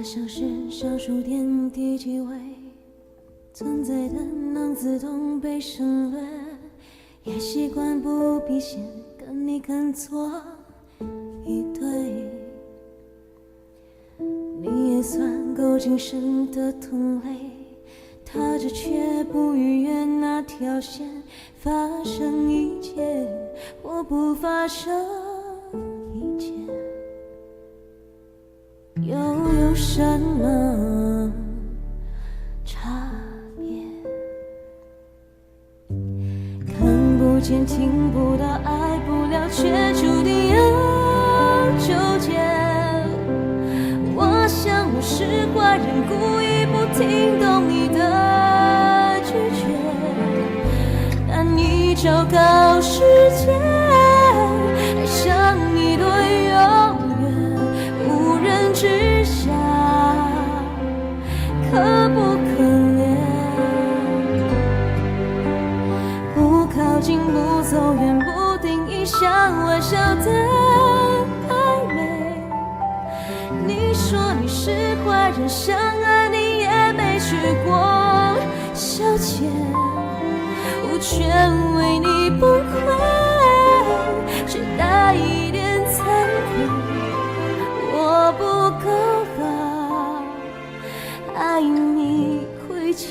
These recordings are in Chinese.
像是少数点第几位存在的能自动被省略，也习惯不必先跟你看错一对。你也算够谨慎的同类，踏着却不逾越那条线，发生一切或不发生一切，又有什么差别？看不见听不到爱不了，却注定要纠结。我想我是坏人，故意不听懂你的拒绝，但你昭告世界，爱上你多永远，无人知晓，可不可怜？不靠近不走远，不定义像玩笑的暧昧。你说你是坏人，想爱你也没去过消遣，无权为你崩溃，只带一点惭愧。我不够好，爱你亏欠。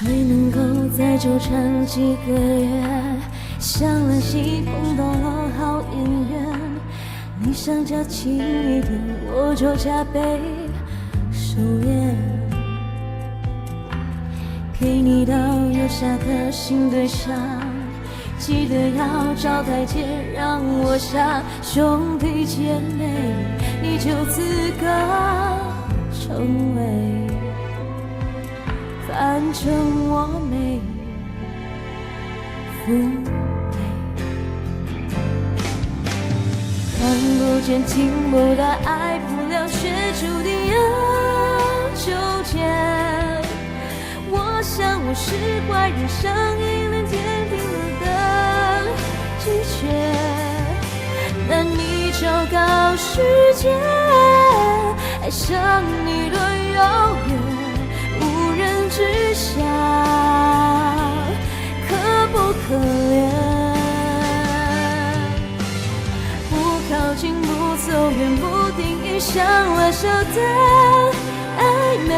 还能够再纠缠几个月，想来戏碰到了好演员，你想加轻一点，我就加倍收敛，陪你到有下个新对象，记得要找台阶让我下，兄弟姐妹你就资格成为，反正我没负累，看不见听不到爱不了，却注定要纠结。我想我是坏人，上瘾连天定了的拒绝，但你昭告世界，爱上你多遥远，无人知晓，可不可怜？不靠近不走远，不定义像玩笑的暧昧。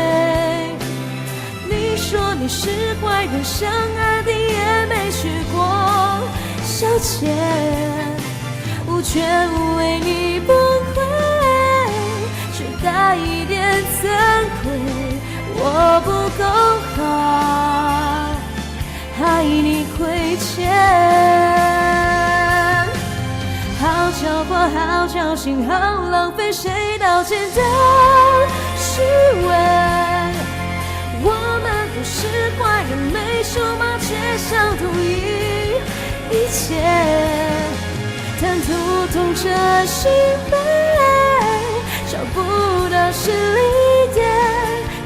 你说你是坏人，想爱你也没去过消遣，无权为你崩溃，只带一点惭愧。我不够好，爱你亏欠，好狡猾，好侥幸，好浪费，谁道歉的虚伪？我们不是坏人，没说嘛，却想同意一切，贪图痛彻心扉，找不到是离点，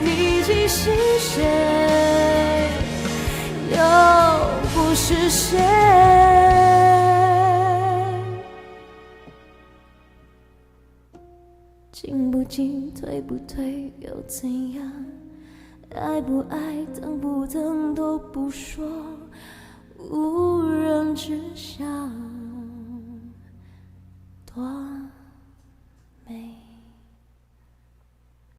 你既是谁，又不是谁。进不进，退不退，又怎样？爱不爱，等不等都不说，无人知晓。